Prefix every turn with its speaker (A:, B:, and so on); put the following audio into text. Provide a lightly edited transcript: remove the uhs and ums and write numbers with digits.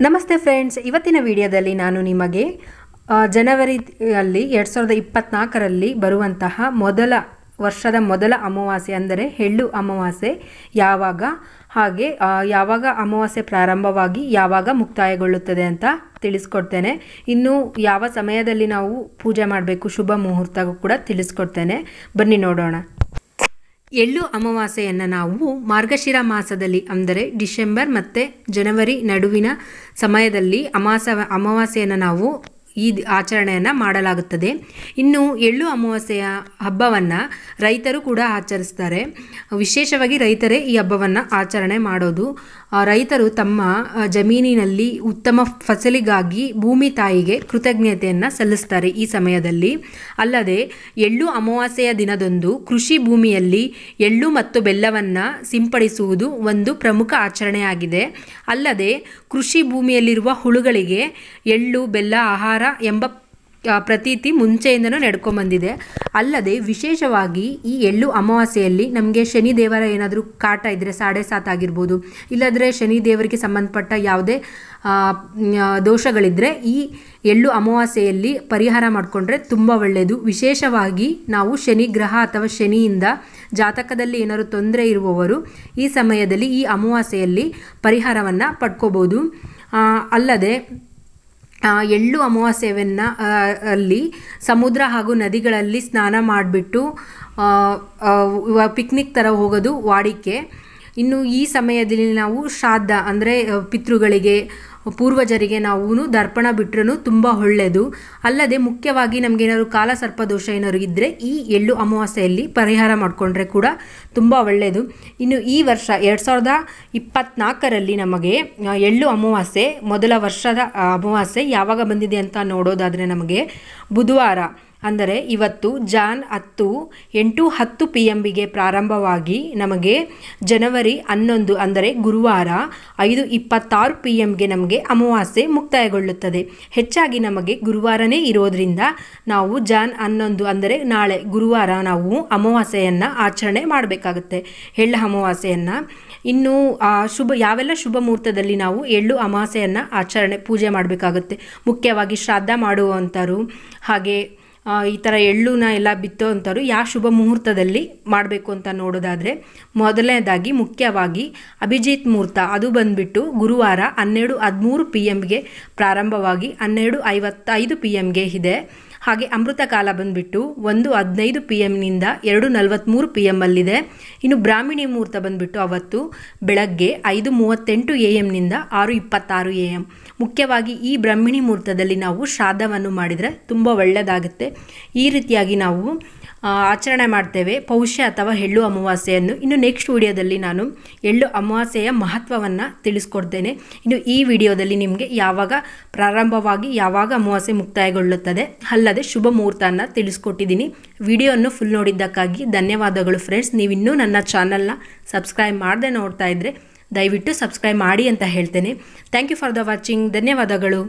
A: ನಮಸ್ತೆ ಫ್ರೆಂಡ್ಸ್, ಇವತ್ತಿನ ವಿಡಿಯೋದಲ್ಲಿ ನಾನು ನಿಮಗೆ ಜನವರಿಯಲ್ಲಿ 2024ರಲ್ಲಿ ಬರುವಂತಹ ವರ್ಷದ ಮೊದಲ ಅಮಾವಾಸ್ಯೆ ಅಂದರೆ ಎಳ್ಳು ಅಮಾವಾಸ್ಯೆ ಯಾವಾಗ, ಹಾಗೆ ಯಾವಾಗ ಅಮಾವಾಸ್ಯೆ ಪ್ರಾರಂಭವಾಗಿ ಯಾವಾಗ ಮುಕ್ತಾಯಗೊಳ್ಳುತ್ತದೆ ಅಂತ ತಿಳಿಸ್ಕೊಡ್ತೇನೆ. ಇನ್ನು ಯಾವ ಸಮಯದಲ್ಲಿ ನಾವು ಪೂಜೆ ಮಾಡಬೇಕು, ಶುಭ ಮುಹೂರ್ತ ಕೂಡ ತಿಳಿಸ್ಕೊಡ್ತೇನೆ. ಬನ್ನಿ ನೋಡೋಣ. ಎಳ್ಳು ಅಮಾವಾಸ್ಯೆಯನ್ನು ನಾವು ಮಾರ್ಗಶಿರ ಮಾಸದಲ್ಲಿ ಅಂದರೆ ಡಿಸೆಂಬರ್ ಮತ್ತು ಜನವರಿ ನಡುವಿನ ಸಮಯದಲ್ಲಿ ಅಮಾವಾಸ್ಯೆಯನ್ನು ನಾವು ಈ ಆಚರಣೆಯನ್ನು ಮಾಡಲಾಗುತ್ತದೆ. ಇನ್ನು ಎಳ್ಳು ಅಮಾವಾಸ್ಯೆಯ ಹಬ್ಬವನ್ನು ರೈತರು ಕೂಡ ಆಚರಿಸ್ತಾರೆ. ವಿಶೇಷವಾಗಿ ರೈತರೇ ಈ ಹಬ್ಬವನ್ನು ಆಚರಣೆ ಮಾಡೋದು. ರೈತರು ತಮ್ಮ ಜಮೀನಿನಲ್ಲಿ ಉತ್ತಮ ಫಸಲಿಗಾಗಿ ಭೂಮಿ ತಾಯಿಗೆ ಕೃತಜ್ಞತೆಯನ್ನು ಸಲ್ಲಿಸ್ತಾರೆ ಈ ಸಮಯದಲ್ಲಿ. ಅಲ್ಲದೆ ಎಳ್ಳು ಅಮಾವಾಸ್ಯೆಯ ದಿನದಂದು ಕೃಷಿ ಭೂಮಿಯಲ್ಲಿ ಎಳ್ಳು ಮತ್ತು ಬೆಲ್ಲವನ್ನು ಸಿಂಪಡಿಸುವುದು ಒಂದು ಪ್ರಮುಖ ಆಚರಣೆಯಾಗಿದೆ. ಅಲ್ಲದೆ ಕೃಷಿ ಭೂಮಿಯಲ್ಲಿರುವ ಹುಳುಗಳಿಗೆ ಎಳ್ಳು ಬೆಲ್ಲ ಆಹಾರ ಎಂಬ ಪ್ರತೀತಿ ಮುಂಚೆಯಿಂದನೂ ನಡ್ಕೊಂಬಂದಿದೆ. ಅಲ್ಲದೆ ವಿಶೇಷವಾಗಿ ಈ ಎಳ್ಳು ಅಮಾವಾಸ್ಯೆಯಲ್ಲಿ ನಮಗೆ ಶನಿ ದೇವರ ಏನಾದರೂ ಕಾಟ ಇದ್ದರೆ, 7.5 ಆಗಿರ್ಬೋದು, ಇಲ್ಲದ್ರೆ ಶನಿ ದೇವರಿಗೆ ಸಂಬಂಧಪಟ್ಟ ಯಾವುದೇ ದೋಷಗಳಿದ್ದರೆ ಈ ಎಳ್ಳು ಅಮಾವಾಸ್ಯೆಯಲ್ಲಿ ಪರಿಹಾರ ಮಾಡಿಕೊಂಡ್ರೆ ತುಂಬ ಒಳ್ಳೆಯದು. ವಿಶೇಷವಾಗಿ ನಾವು ಶನಿ ಗ್ರಹ ಅಥವಾ ಶನಿಯಿಂದ ಜಾತಕದಲ್ಲಿ ಏನಾದರೂ ತೊಂದರೆ ಇರುವವರು ಈ ಸಮಯದಲ್ಲಿ ಈ ಅಮಾವಾಸ್ಯೆಯಲ್ಲಿ ಪರಿಹಾರವನ್ನು ಪಡ್ಕೋಬೋದು. ಅಲ್ಲದೆ ಎಳ್ಳು ಅಮಾವಾಸ್ಯೆಯನ್ನು ಅಲ್ಲಿ ಸಮುದ್ರ ಹಾಗೂ ನದಿಗಳಲ್ಲಿ ಸ್ನಾನ ಮಾಡಿಬಿಟ್ಟು ಪಿಕ್ನಿಕ್ ಥರ ಹೋಗೋದು ವಾಡಿಕೆ. ಇನ್ನು ಈ ಸಮಯದಲ್ಲಿ ನಾವು ಶ್ರಾದ್ದ ಅಂದರೆ ಪಿತೃಗಳಿಗೆ, ಪೂರ್ವಜರಿಗೆ ನಾವು ದರ್ಪಣ ಬಿಟ್ಟರೂ ತುಂಬ ಒಳ್ಳೆಯದು. ಅಲ್ಲದೆ ಮುಖ್ಯವಾಗಿ ನಮಗೇನಾದ್ರು ಕಾಲ ಸರ್ಪದೋಷ ಏನಾದ್ರು ಇದ್ದರೆ ಈ ಎಳ್ಳು ಅಮಾವಾಸ್ಯೆಯಲ್ಲಿ ಪರಿಹಾರ ಮಾಡಿಕೊಂಡ್ರೆ ಕೂಡ ತುಂಬ ಒಳ್ಳೆಯದು. ಇನ್ನು ಈ ವರ್ಷ 2024ರಲ್ಲಿ ನಮಗೆ ಎಳ್ಳು ಅಮಾವಾಸ್ಯೆ ಮೊದಲ ವರ್ಷದ ಅಮಾವಾಸ್ಯೆ ಯಾವಾಗ ಬಂದಿದೆ ಅಂತ ನೋಡೋದಾದರೆ ನಮಗೆ ಬುಧವಾರ ಅಂದರೆ ಇವತ್ತು ಜಾನ್ 10 8:10 PM ಪ್ರಾರಂಭವಾಗಿ ನಮಗೆ ಜನವರಿ 11 ಅಂದರೆ ಗುರುವಾರ 5:26 PM ನಮಗೆ ಅಮಾವಾಸ್ಯೆ ಮುಕ್ತಾಯಗೊಳ್ಳುತ್ತದೆ. ಹೆಚ್ಚಾಗಿ ನಮಗೆ ಗುರುವಾರನೇ ಇರೋದರಿಂದ ನಾವು ಜಾನ್ 11 ಅಂದರೆ ನಾಳೆ ಗುರುವಾರ ನಾವು ಅಮಾವಾಸ್ಯೆಯನ್ನು ಆಚರಣೆ ಮಾಡಬೇಕಾಗುತ್ತೆ, ಎಳ್ಳು ಅಮಾವಾಸ್ಯೆಯನ್ನು. ಇನ್ನು ಯಾವೆಲ್ಲ ಶುಭ ಮುಹೂರ್ತದಲ್ಲಿ ನಾವು ಎಳ್ಳು ಅಮಾವಾಸ್ಯೆಯನ್ನು ಪೂಜೆ ಮಾಡಬೇಕಾಗುತ್ತೆ, ಮುಖ್ಯವಾಗಿ ಶ್ರಾದ್ದ ಮಾಡುವಂಥರು, ಹಾಗೆ ಈ ಥರ ಎಳ್ಳನ್ನ ಎಲ್ಲ ಬಿತ್ತೋ ಅಂಥವ್ರು ಯಾವ ಶುಭ ಮುಹೂರ್ತದಲ್ಲಿ ಮಾಡಬೇಕು ಅಂತ ನೋಡೋದಾದರೆ ಮೊದಲನೇದಾಗಿ ಮುಖ್ಯವಾಗಿ ಅಭಿಜಿತ್ ಮುಹೂರ್ತ, ಅದು ಬಂದುಬಿಟ್ಟು ಗುರುವಾರ 12:13 PM ಪ್ರಾರಂಭವಾಗಿ 12:55 PM ಇದೆ. ಹಾಗೆ ಅಮೃತ ಕಾಲ ಬಂದುಬಿಟ್ಟು 1:15 PM 2:43 PM ಅಲ್ಲಿದೆ. ಇನ್ನು ಬ್ರಾಹ್ಮಣಿ ಮುಹೂರ್ತ ಬಂದುಬಿಟ್ಟು ಅವತ್ತು ಬೆಳಗ್ಗೆ 5:38 AM 6:26 AM. ಮುಖ್ಯವಾಗಿ ಈ ಬ್ರಾಹ್ಮಣಿ ಮುಹೂರ್ತದಲ್ಲಿ ನಾವು ಶ್ರಾದ್ದವನ್ನು ಮಾಡಿದರೆ ತುಂಬ ಒಳ್ಳೆಯದಾಗುತ್ತೆ. ಈ ರೀತಿಯಾಗಿ ನಾವು ಆಚರಣೆ ಮಾಡ್ತೇವೆ ಪೌಷ್ಯ ಅಥವಾ ಎಳ್ಳು ಅಮಾವಾಸ್ಯೆಯನ್ನು. ಇನ್ನು ನೆಕ್ಸ್ಟ್ ವಿಡಿಯೋದಲ್ಲಿ ನಾನು ಎಳ್ಳು ಅಮಾವಾಸ್ಯೆಯ ಮಹತ್ವವನ್ನು ತಿಳಿಸ್ಕೊಡ್ತೇನೆ. ಇನ್ನು ಈ ವಿಡಿಯೋದಲ್ಲಿ ನಿಮಗೆ ಯಾವಾಗ ಪ್ರಾರಂಭವಾಗಿ ಯಾವಾಗ ಅಮಾವಾಸ್ಯೆ ಮುಕ್ತಾಯಗೊಳ್ಳುತ್ತದೆ ಅಲ್ಲದೆ ಶುಭ ಮುಹೂರ್ತನ ತಿಳಿಸ್ಕೊಟ್ಟಿದ್ದೀನಿ. ವಿಡಿಯೋವನ್ನು ಫುಲ್ ನೋಡಿದ್ದಕ್ಕಾಗಿ ಧನ್ಯವಾದಗಳು ಫ್ರೆಂಡ್ಸ್. ನೀವಿನ್ನೂ ನನ್ನ ಚಾನಲ್ನ ಸಬ್ಸ್ಕ್ರೈಬ್ ಮಾಡದೆ ನೋಡ್ತಾ ಇದ್ದರೆ ದಯವಿಟ್ಟು ಸಬ್ಸ್ಕ್ರೈಬ್ ಮಾಡಿ ಅಂತ ಹೇಳ್ತೇನೆ. Thank you for the watching. ಧನ್ಯವಾದಗಳು.